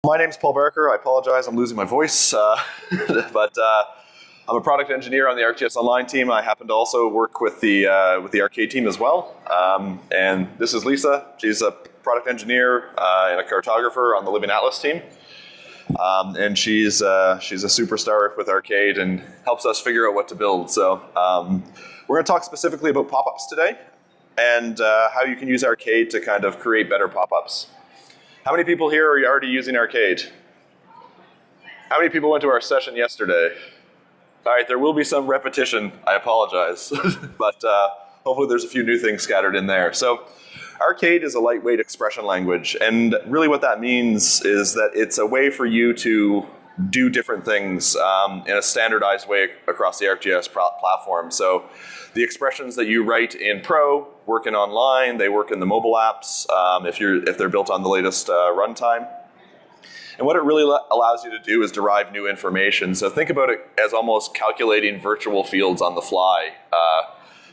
My name's Paul Barker. I apologize, I'm losing my voice, but I'm a product engineer on the ArcGIS Online team. I happen to also work with the arcade team as well. And this is Lisa. She's a product engineer and a cartographer on the Living Atlas team. And she's a superstar with arcade and helps us figure out what to build. So we're going to talk specifically about pop-ups today and how you can use arcade to kind of create better pop-ups. How many people here are already using arcade? How many people went to our session yesterday? All right, there will be some repetition. I apologize. But hopefully there's a few new things scattered in there. So arcade is a lightweight expression language. And really what that means is that it's a way for you to do different things in a standardized way across the ArcGIS platform. So the expressions that you write in Pro work in online, they work in the mobile apps if they're built on the latest runtime. And what it really allows you to do is derive new information. So think about it as almost calculating virtual fields on the fly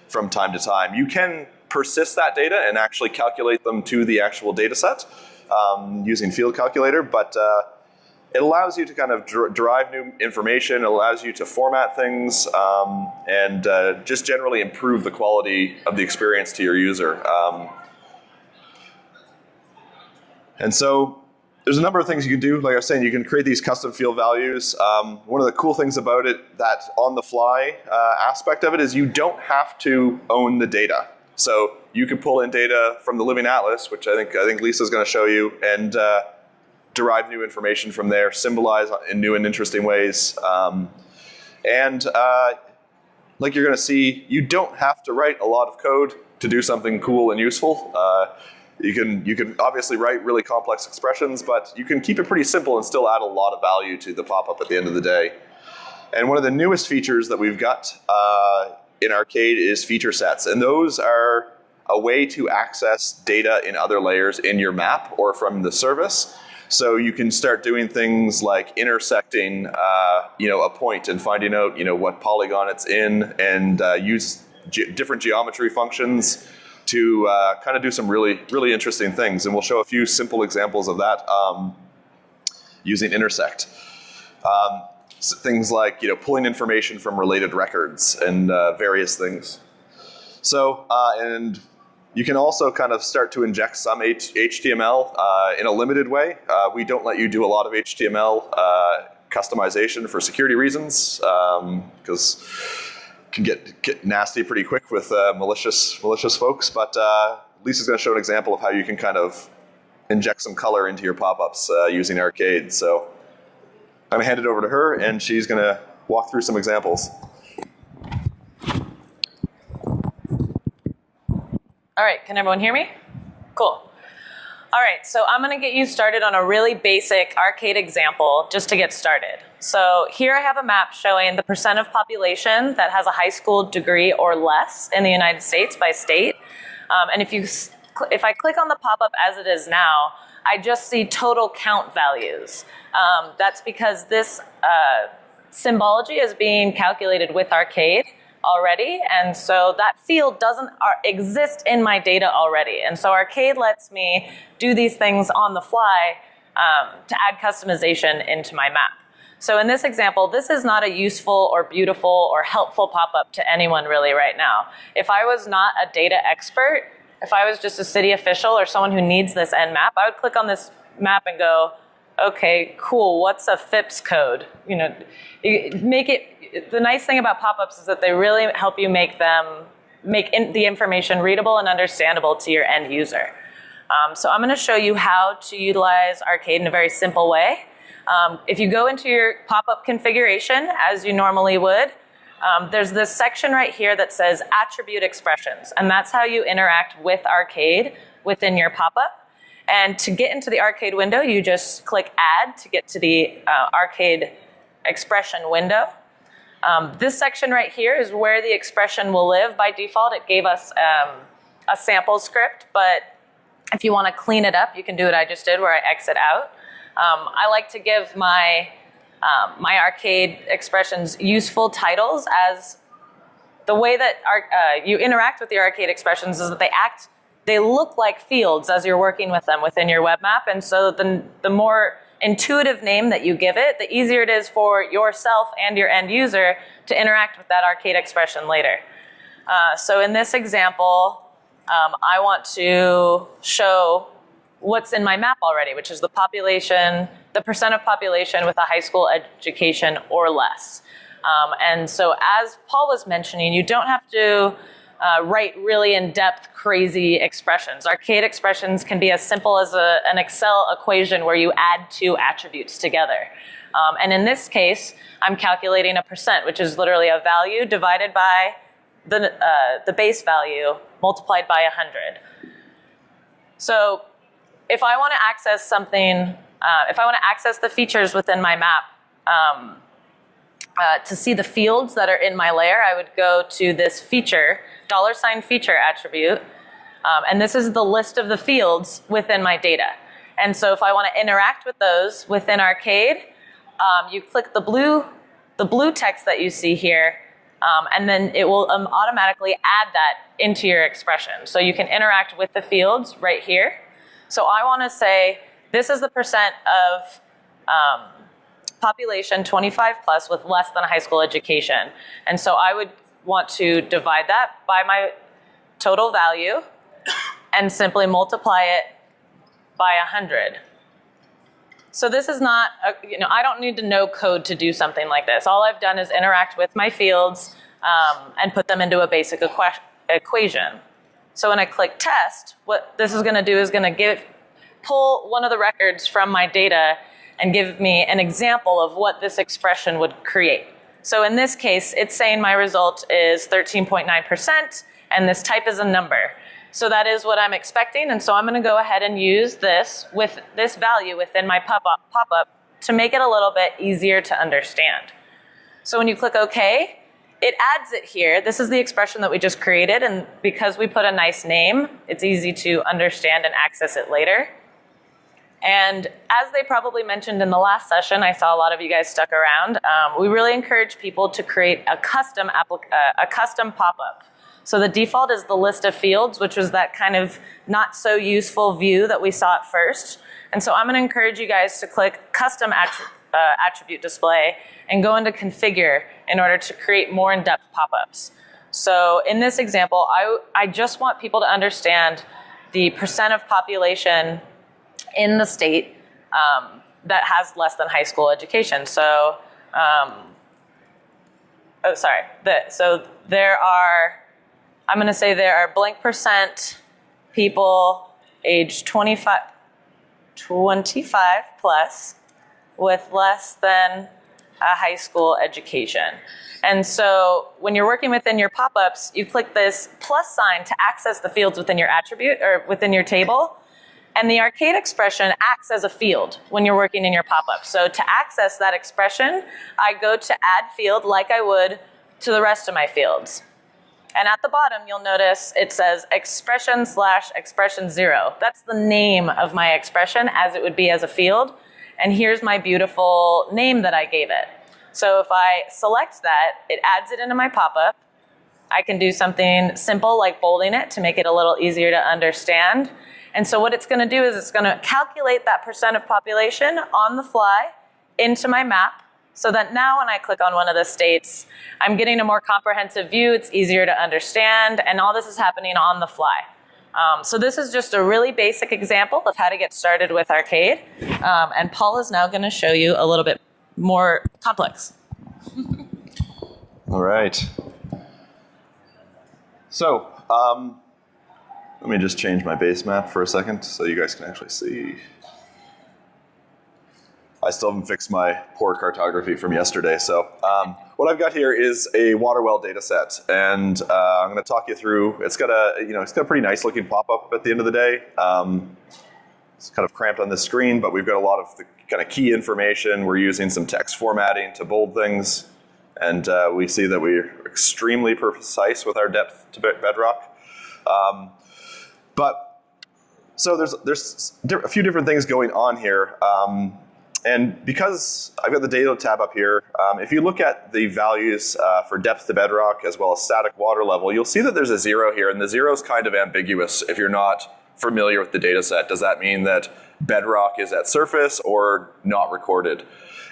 from time to time. You can persist that data and actually calculate them to the actual data set using Field Calculator, but it allows you to kind of derive new information, it allows you to format things, and just generally improve the quality of the experience to your user. And so there's a number of things you can do. Like I was saying, you can create these custom field values. One of the cool things about it, that on the fly aspect of it, is you don't have to own the data. So you can pull in data from the Living Atlas, which I think Lisa's going to show you, and derive new information from there, symbolize in new and interesting ways. Like you're going to see, you don't have to write a lot of code to do something cool and useful. You can obviously write really complex expressions, but you can keep it pretty simple and still add a lot of value to the pop-up at the end of the day. And one of the newest features that we've got in Arcade is feature sets. And those are a way to access data in other layers in your map or from the service. So you can start doing things like intersecting a point and finding out what polygon it's in, and use different geometry functions to kind of do some really, really interesting things. And we'll show a few simple examples of that using intersect. So things like pulling information from related records and various things. So and you can also kind of start to inject some HTML in a limited way. We don't let you do a lot of HTML customization for security reasons, because it can get nasty pretty quick with malicious folks. But Lisa's going to show an example of how you can kind of inject some color into your pop-ups using Arcade. So I'm going to hand it over to her, and she's going to walk through some examples. All right, can everyone hear me? Cool. All right, so I'm gonna get you started on a really basic arcade example just to get started. So here I have a map showing the percent of population that has a high school degree or less in the United States by state. And if I click on the pop-up as it is now, I just see total count values. That's because this symbology is being calculated with Arcade already, and so that field doesn't exist in my data already. And so Arcade lets me do these things on the fly to add customization into my map. So in this example, this is not a useful or beautiful or helpful pop-up to anyone really right now. If I was not a data expert, if I was just a city official or someone who needs this end map, I would click on this map and go, okay, cool, what's a FIPS code? The nice thing about pop-ups is that they really help you make the information readable and understandable to your end user. So I'm going to show you how to utilize Arcade in a very simple way. If you go into your pop-up configuration, as you normally would, there's this section right here that says attribute expressions, and that's how you interact with Arcade within your pop-up. And to get into the Arcade window, you just click Add to get to the Arcade expression window. This section right here is where the expression will live. By default, it gave us a sample script, but if you want to clean it up, you can do what I just did, where I exit out. I like to give my Arcade expressions useful titles, as the way that you interact with the Arcade expressions is that they look like fields as you're working with them within your web map, and so the more intuitive name that you give it, the easier it is for yourself and your end user to interact with that arcade expression later. So in this example, I want to show what's in my map already, which is the population, the percent of population with a high school education or less. And so as Paul was mentioning, you don't have to write really in-depth, crazy expressions. Arcade expressions can be as simple as an Excel equation where you add two attributes together. And in this case, I'm calculating a percent, which is literally a value divided by the base value multiplied by 100. So if I want to access something, if I want to access the features within my map, to see the fields that are in my layer, I would go to this feature, $feature attribute, and this is the list of the fields within my data. And so if I want to interact with those within Arcade, you click the blue text that you see here, and then it will automatically add that into your expression. So you can interact with the fields right here. So I want to say, this is the percent of population 25 plus with less than a high school education. And so I would want to divide that by my total value and simply multiply it by 100. So this is not, I don't need to know code to do something like this. All I've done is interact with my fields and put them into a basic equation. So when I click test, what this is going to do is going to pull one of the records from my data and give me an example of what this expression would create. So in this case, it's saying my result is 13.9%, and this type is a number. So that is what I'm expecting, and so I'm going to go ahead and use this with this value within my pop-up to make it a little bit easier to understand. So when you click OK, it adds it here. This is the expression that we just created, and because we put a nice name, it's easy to understand and access it later. And as they probably mentioned in the last session, I saw a lot of you guys stuck around. We really encourage people to create a custom pop-up. So the default is the list of fields, which was that kind of not so useful view that we saw at first. And so I'm going to encourage you guys to click custom attribute display and go into configure in order to create more in-depth pop-ups. So in this example, I just want people to understand the percent of population in the state that has less than high school education. So, so there are, I'm going to say there are blank percent people age 25 plus with less than a high school education. And so when you're working within your pop-ups, you click this plus sign to access the fields within your attribute or within your table. And the arcade expression acts as a field when you're working in your pop-up. So to access that expression, I go to add field like I would to the rest of my fields. And at the bottom, you'll notice it says expression/expression 0. That's the name of my expression as it would be as a field. And here's my beautiful name that I gave it. So if I select that, it adds it into my pop-up. I can do something simple like bolding it to make it a little easier to understand. And so what it's going to do is it's going to calculate that percent of population on the fly into my map so that now when I click on one of the states, I'm getting a more comprehensive view, it's easier to understand, and all this is happening on the fly. So this is just a really basic example of how to get started with Arcade. And Paul is now going to show you a little bit more complex. All right. So, let me just change my base map for a second so you guys can actually see. I still haven't fixed my poor cartography from yesterday. So what I've got here is a water well data set, and I'm going to talk you through. It's got a pretty nice looking pop-up at the end of the day. It's kind of cramped on this screen, but we've got a lot of the kind of key information. We're using some text formatting to bold things, and we see that we're extremely precise with our depth to bedrock. So there's a few different things going on here. And because I've got the data tab up here, if you look at the values for depth to bedrock as well as static water level, you'll see that there's a 0 here, and the 0 is kind of ambiguous if you're not familiar with the data set. Does that mean that bedrock is at surface or not recorded?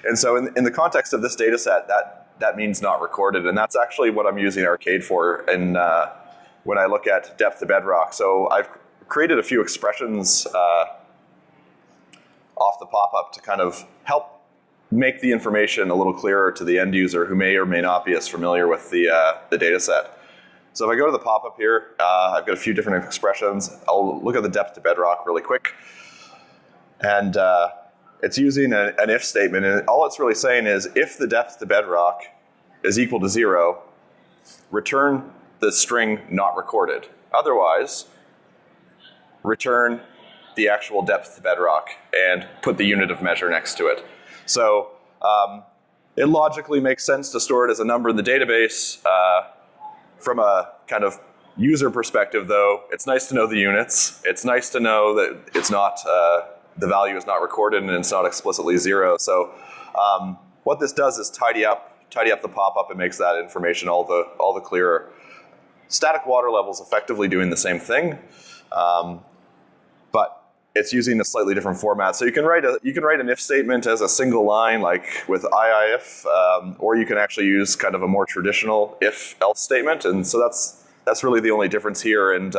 And so in the context of this data set, that means not recorded, and that's actually what I'm using Arcade for when I look at depth to bedrock. So I've created a few expressions off the pop-up to kind of help make the information a little clearer to the end user who may or may not be as familiar with the data set. So if I go to the pop-up here, I've got a few different expressions. I'll look at the depth to bedrock really quick. And it's using an if statement, and all it's really saying is if the depth to bedrock is equal to 0, return the string not recorded. Otherwise, return the actual depth to bedrock and put the unit of measure next to it. So it logically makes sense to store it as a number in the database. From a kind of user perspective, though, it's nice to know the units. It's nice to know that it's not the value is not recorded and it's not explicitly 0. So what this does is tidy up the pop-up and makes that information all the clearer. Static water level is effectively doing the same thing, but it's using a slightly different format. So you can write an if statement as a single line, like with if, or you can actually use kind of a more traditional if-else statement. And so that's really the only difference here. And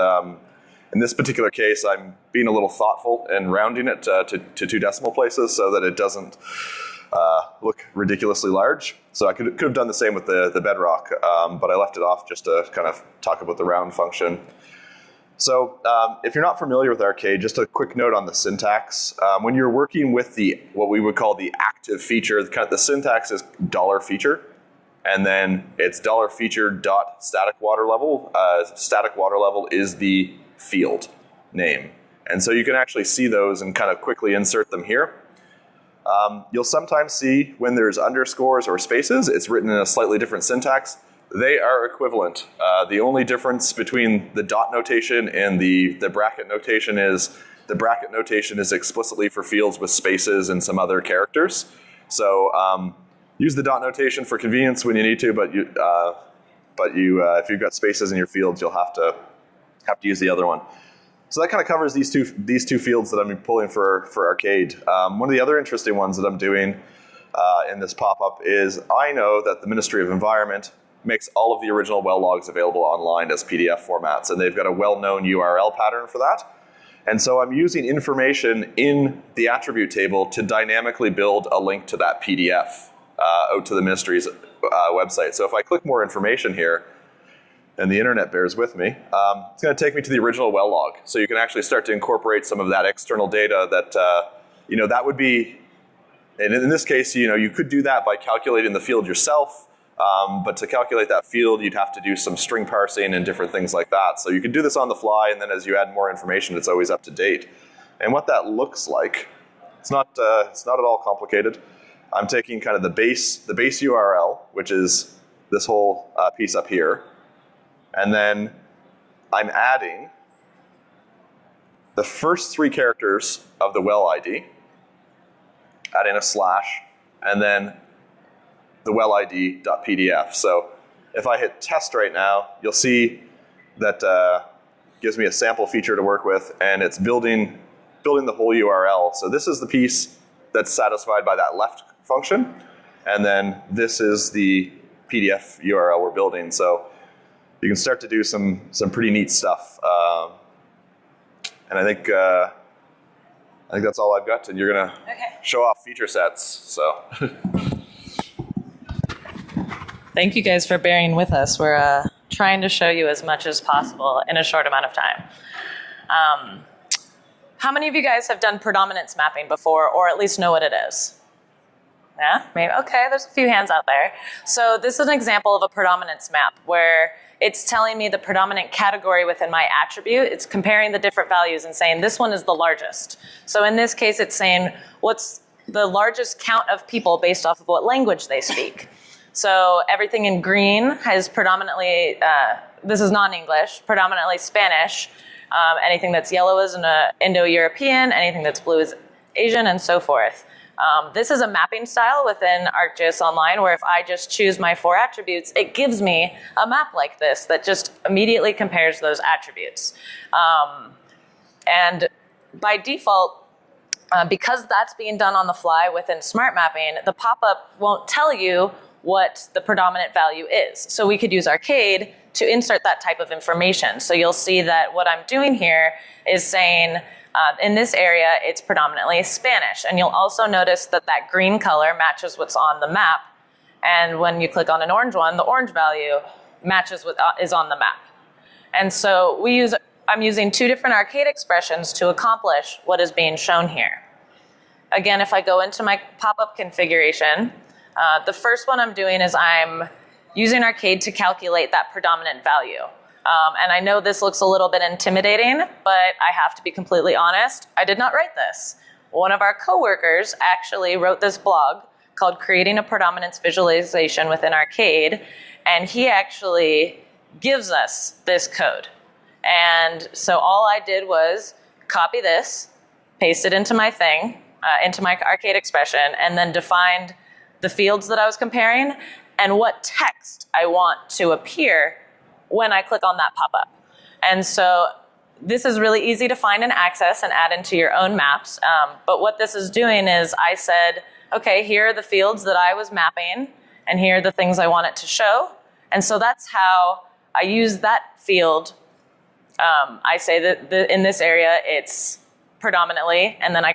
in this particular case, I'm being a little thoughtful and rounding it to 2 decimal places so that it doesn't look ridiculously large. So I could have done the same with the bedrock, but I left it off just to kind of talk about the round function. So if you're not familiar with Arcade, just a quick note on the syntax. When you're working with what we would call the active feature, the syntax is $feature, and then it's $feature dot static water level. Static water level is the field name. And so you can actually see those and kind of quickly insert them here. You'll sometimes see when there's underscores or spaces, it's written in a slightly different syntax. They are equivalent. The only difference between the dot notation and the bracket notation is the bracket notation is explicitly for fields with spaces and some other characters. So use the dot notation for convenience when you need to, but if you've got spaces in your fields, you'll have to use the other one. So that kind of covers these two fields that I'm pulling for Arcade. One of the other interesting ones that I'm doing in this pop-up is I know that the Ministry of Environment makes all of the original well logs available online as PDF formats, and they've got a well-known URL pattern for that. And so I'm using information in the attribute table to dynamically build a link to that PDF out to the Ministry's website. So if I click more information here, and the internet bears with me, it's going to take me to the original well log. So you can actually start to incorporate some of that external data that, that would be, and in this case, you could do that by calculating the field yourself, but to calculate that field, you'd have to do some string parsing and different things like that. So you can do this on the fly, and then as you add more information, it's always up to date. And what that looks like, it's not at all complicated. I'm taking kind of the base URL, which is this whole piece up here, and then I'm adding the first 3 characters of the well ID, adding a slash, and then the well ID.pdf. So if I hit test right now, you'll see that gives me a sample feature to work with, and it's building the whole URL. So this is the piece that's satisfied by that left function, and then this is the PDF URL we're building. So you can start to do some pretty neat stuff. And I think that's all I've got, and you're gonna show off feature sets. So. Thank you guys for bearing with us. We're trying to show you as much as possible in a short amount of time. How many of you guys have done predominance mapping before, or at least know what it is? Yeah, maybe. Okay, there's a few hands out there. So this is an example of a predominance map where it's telling me the predominant category within my attribute. It's comparing the different values and saying this one is the largest. So in this case, it's saying what's the largest count of people based off of what language they speak. So everything in green has predominantly, this is non-English, predominantly Spanish. Anything that's yellow is Indo-European, anything that's blue is Asian, and so forth. This is a mapping style within ArcGIS Online where if I just choose my 4 attributes, it gives me a map like this that just immediately compares those attributes. And by default, because that's being done on the fly within smart mapping, the pop-up won't tell you what the predominant value is. So we could use Arcade to insert that type of information. So you'll see that what I'm doing here is saying, in this area, it's predominantly Spanish. And you'll also notice that that green color matches what's on the map. And when you click on an orange one, the orange value matches what is on the map. And so I'm using two different Arcade expressions to accomplish what is being shown here. Again, if I go into my pop-up configuration, the first one I'm doing is I'm using Arcade to calculate that predominant value. And I know this looks a little bit intimidating, but I have to be completely honest, I did not write this. One of our coworkers actually wrote this blog called Creating a Predominance Visualization within Arcade, and he actually gives us this code. And so all I did was copy this, paste it into my thing, into my Arcade expression, and then defined the fields that I was comparing and what text I want to appear when I click on that pop-up. And so this is really easy to find and access and add into your own maps. But what this is doing is I said, okay, here are the fields that I was mapping, and here are the things I want it to show. And so that's how I use that field. I say that in this area, it's predominantly, and then I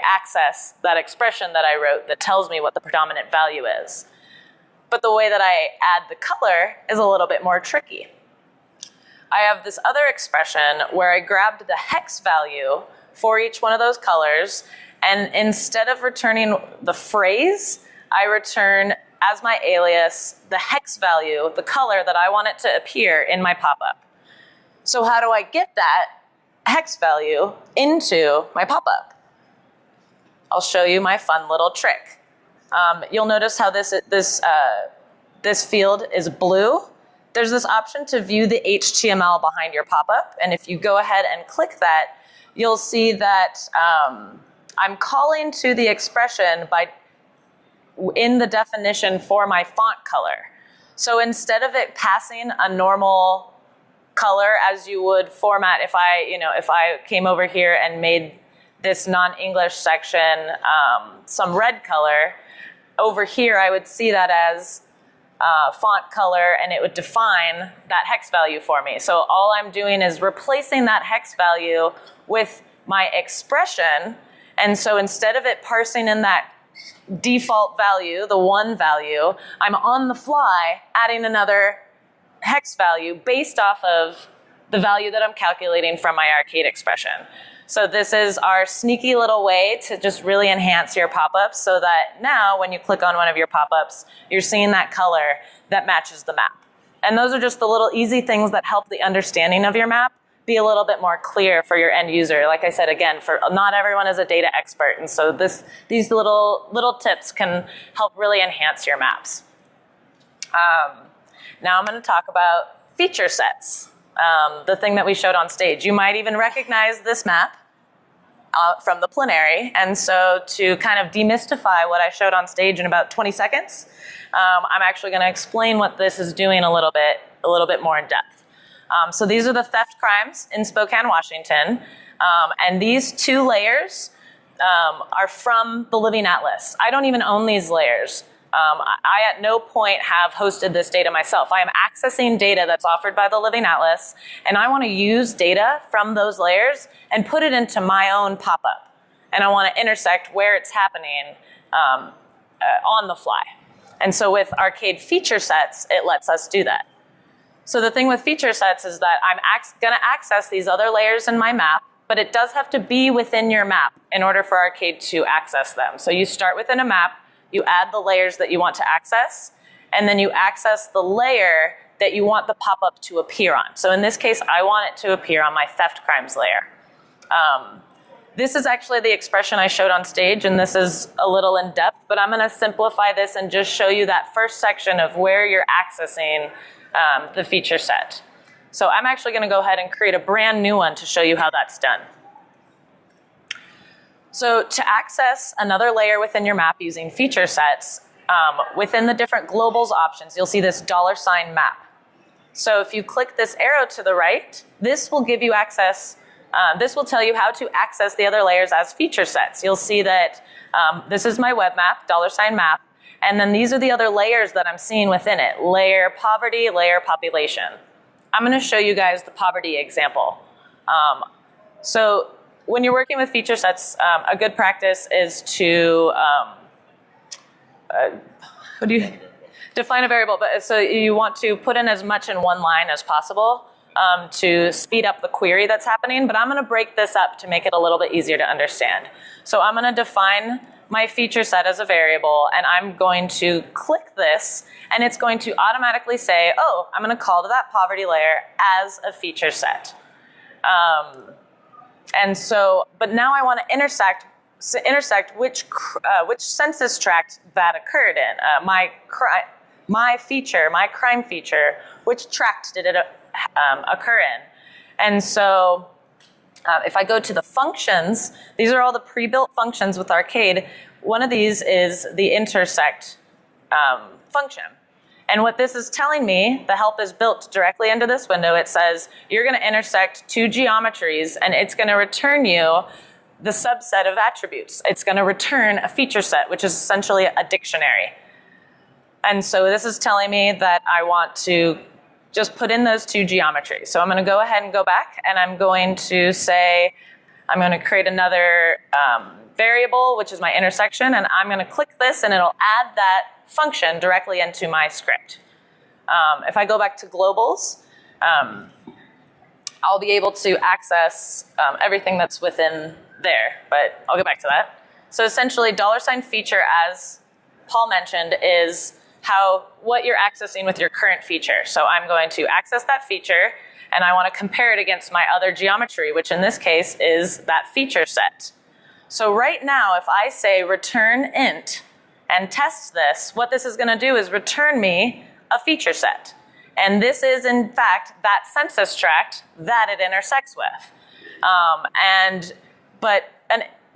access that expression that I wrote that tells me what the predominant value is. But the way that I add the color is a little bit more tricky. I have this other expression where I grabbed the hex value for each one of those colors, and instead of returning the phrase, I return as my alias the hex value, the color that I want it to appear in my pop-up. So how do I get that hex value into my pop-up? I'll show you my fun little trick. You'll notice how this field is blue. There's this option to view the HTML behind your pop-up, and if you go ahead and click that, you'll see that I'm calling to the expression in the definition for my font color. So instead of it passing a normal color as you would format if I came over here and made this non-English section some red color, over here I would see that as font color, and it would define that hex value for me. So all I'm doing is replacing that hex value with my expression, and so instead of it parsing in that default value, the one value, I'm on the fly adding another hex value based off of the value that I'm calculating from my Arcade expression. So this is our sneaky little way to just really enhance your pop-ups so that now when you click on one of your pop-ups, you're seeing that color that matches the map. And those are just the little easy things that help the understanding of your map be a little bit more clear for your end user. Like I said, again, for not everyone is a data expert, and so these little tips can help really enhance your maps. Now I'm going to talk about feature sets, the thing that we showed on stage. You might even recognize this map from the plenary, and so to kind of demystify what I showed on stage in about 20 seconds, I'm actually going to explain what this is doing a little bit more in depth. So these are the theft crimes in Spokane, Washington, and these two layers are from the Living Atlas. I don't even own these layers. I at no point have hosted this data myself. I am accessing data that's offered by the Living Atlas, and I want to use data from those layers and put it into my own pop-up. And I want to intersect where it's happening on the fly. And so with Arcade feature sets, it lets us do that. So the thing with feature sets is that I'm going to access these other layers in my map, but it does have to be within your map in order for Arcade to access them. So you start within a map, you add the layers that you want to access, and then you access the layer that you want the pop-up to appear on. So in this case, I want it to appear on my theft crimes layer. This is actually the expression I showed on stage, and this is a little in depth, but I'm going to simplify this and just show you that first section of where you're accessing the feature set. So I'm actually going to go ahead and create a brand new one to show you how that's done. So to access another layer within your map using feature sets, within the different globals options, you'll see this $map. So if you click this arrow to the right, this will give you access this will tell you how to access the other layers as feature sets. You'll see that this is my web map, $map, and then these are the other layers that I'm seeing within it. Layer poverty, layer population. I'm going to show you guys the poverty example. So when you're working with feature sets, a good practice is to define a variable. But so you want to put in as much in one line as possible to speed up the query that's happening. But I'm going to break this up to make it a little bit easier to understand. So I'm going to define my feature set as a variable, and I'm going to click this, and it's going to automatically say, oh, I'm going to call to that poverty layer as a feature set. And so, but now I want to intersect which census tract that occurred in. My feature, my crime feature, which tract did it occur in? And so if I go to the functions, these are all the pre-built functions with Arcade. One of these is the intersect function. And what this is telling me, the help is built directly into this window. It says you're going to intersect two geometries, and it's going to return you the subset of attributes. It's going to return a feature set, which is essentially a dictionary. And so this is telling me that I want to just put in those two geometries. So I'm going to go ahead and go back, and I'm going to say, I'm going to create another variable, which is my intersection, and I'm going to click this, and it'll add that function directly into my script. If I go back to globals, I'll be able to access everything that's within there, but I'll get back to that. So essentially, $feature, as Paul mentioned, is what you're accessing with your current feature. So I'm going to access that feature, and I want to compare it against my other geometry, which in this case is that feature set. So right now, if I say return int and test this, what this is going to do is return me a feature set. And this is, in fact, that census tract that it intersects with. But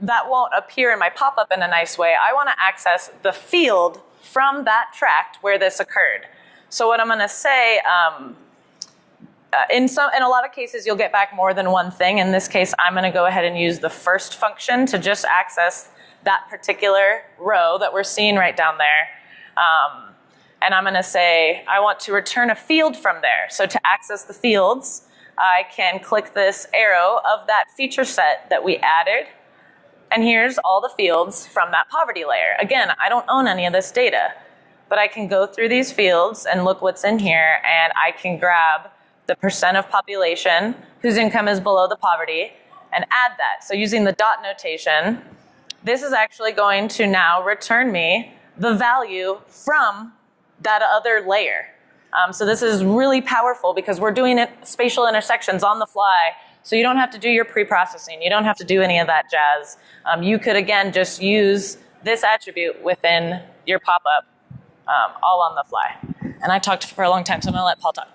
that won't appear in my pop-up in a nice way. I want to access the field from that tract where this occurred. So what I'm going to say, in a lot of cases, you'll get back more than one thing. In this case, I'm going to go ahead and use the first function to just access that particular row that we're seeing right down there. And I'm going to say, I want to return a field from there. So to access the fields, I can click this arrow of that feature set that we added. And here's all the fields from that poverty layer. Again, I don't own any of this data, but I can go through these fields and look what's in here, and I can grab the percent of population whose income is below the poverty and add that. So using the dot notation, this is actually going to now return me the value from that other layer. So this is really powerful because we're doing spatial intersections on the fly, so you don't have to do your pre-processing. You don't have to do any of that jazz. You could, again, just use this attribute within your pop-up all on the fly. And I talked for a long time, so I'm going to let Paul talk.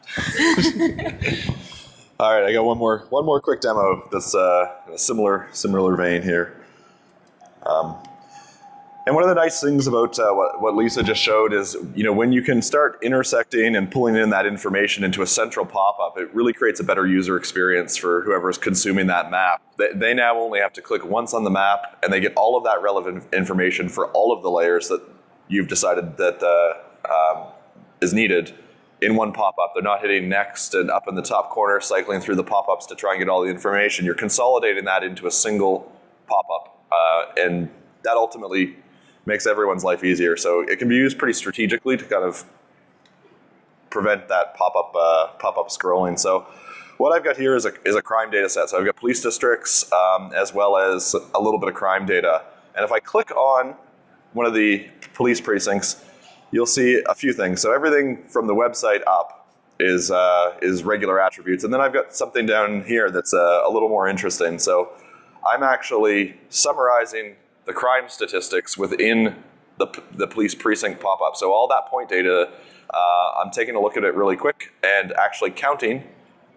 All right, I got one more quick demo that's in a similar vein here. And one of the nice things about what Lisa just showed is, when you can start intersecting and pulling in that information into a central pop-up, it really creates a better user experience for whoever is consuming that map. They now only have to click once on the map, and they get all of that relevant information for all of the layers that you've decided that is needed in one pop-up. They're not hitting next and up in the top corner, cycling through the pop-ups to try and get all the information. You're consolidating that into a single pop-up, and that ultimately makes everyone's life easier. So it can be used pretty strategically to kind of prevent that pop-up scrolling. So what I've got here is a crime data set. So I've got police districts as well as a little bit of crime data. And if I click on one of the police precincts, you'll see a few things. So everything from the website up is regular attributes. And then I've got something down here that's a little more interesting. So I'm actually summarizing the crime statistics within the police precinct pop-up. So all that point data, I'm taking a look at it really quick and actually counting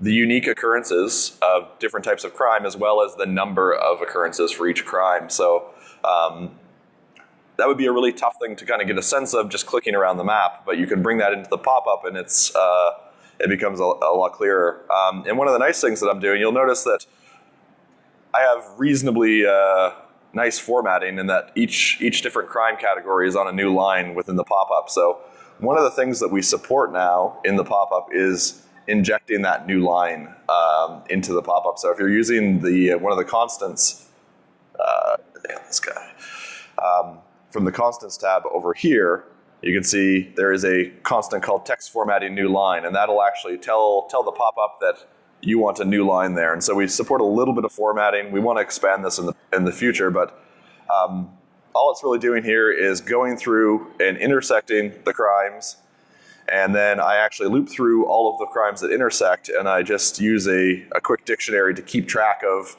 the unique occurrences of different types of crime as well as the number of occurrences for each crime. So that would be a really tough thing to kind of get a sense of just clicking around the map, but you can bring that into the pop-up and it becomes a lot clearer. And one of the nice things that I'm doing, you'll notice that I have reasonably nice formatting in that each different crime category is on a new line within the pop-up. So one of the things that we support now in the pop-up is injecting that new line into the pop-up. So if you're using the one of the constants, this guy, from the constants tab over here, you can see there is a constant called text formatting new line, and that'll actually tell the pop-up that you want a new line there. And so we support a little bit of formatting. We want to expand this in the future, but all it's really doing here is going through and intersecting the crimes, and then I actually loop through all of the crimes that intersect, and I just use a quick dictionary to keep track of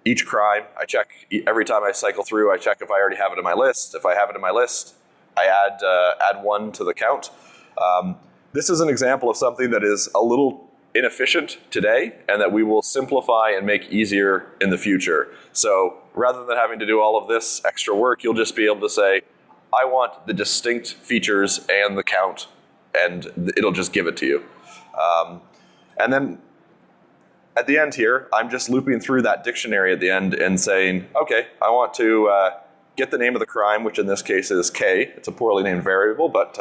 each crime. I check every time I cycle through, I check if I already have it in my list. If I have it in my list, I add one to the count. This is an example of something that is a little inefficient today and that we will simplify and make easier in the future. So rather than having to do all of this extra work, you'll just be able to say, I want the distinct features and the count, and it'll just give it to you. And then at the end here, I'm just looping through that dictionary at the end and saying, okay, I want to get the name of the crime, which in this case is K. It's a poorly named variable, but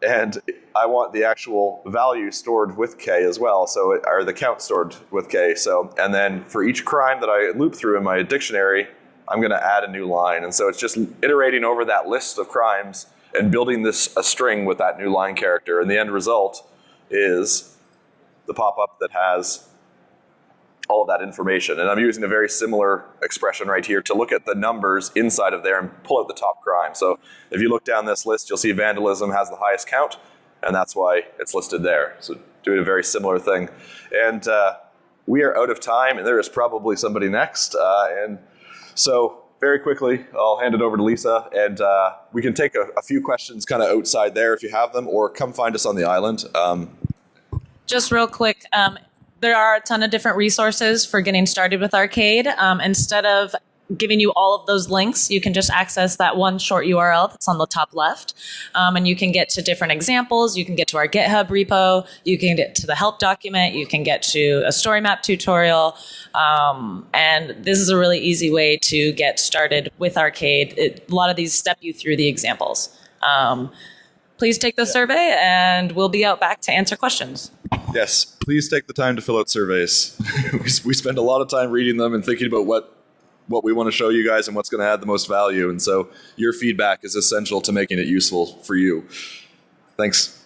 and I want the actual value stored with K as well, or the count stored with K. So, and then for each crime that I loop through in my dictionary, I'm going to add a new line. And so it's just iterating over that list of crimes and building a string with that new line character. And the end result is the pop-up that has all of that information. And I'm using a very similar expression right here to look at the numbers inside of there and pull out the top crime. So if you look down this list, you'll see vandalism has the highest count, and that's why it's listed there. So doing a very similar thing. And we are out of time, and there is probably somebody next. And so very quickly, I'll hand it over to Lisa, and we can take a few questions kind of outside there if you have them, or come find us on the island. Just real quick, there are a ton of different resources for getting started with Arcade. Instead of giving you all of those links, you can just access that one short URL that's on the top left. And you can get to different examples. You can get to our GitHub repo. You can get to the help document. You can get to a story map tutorial. And this is a really easy way to get started with Arcade. A lot of these step you through the examples. Please take the survey, and we'll be out back to answer questions. Yes, please take the time to fill out surveys. We spend a lot of time reading them and thinking about what we want to show you guys and what's going to add the most value. And so your feedback is essential to making it useful for you. Thanks.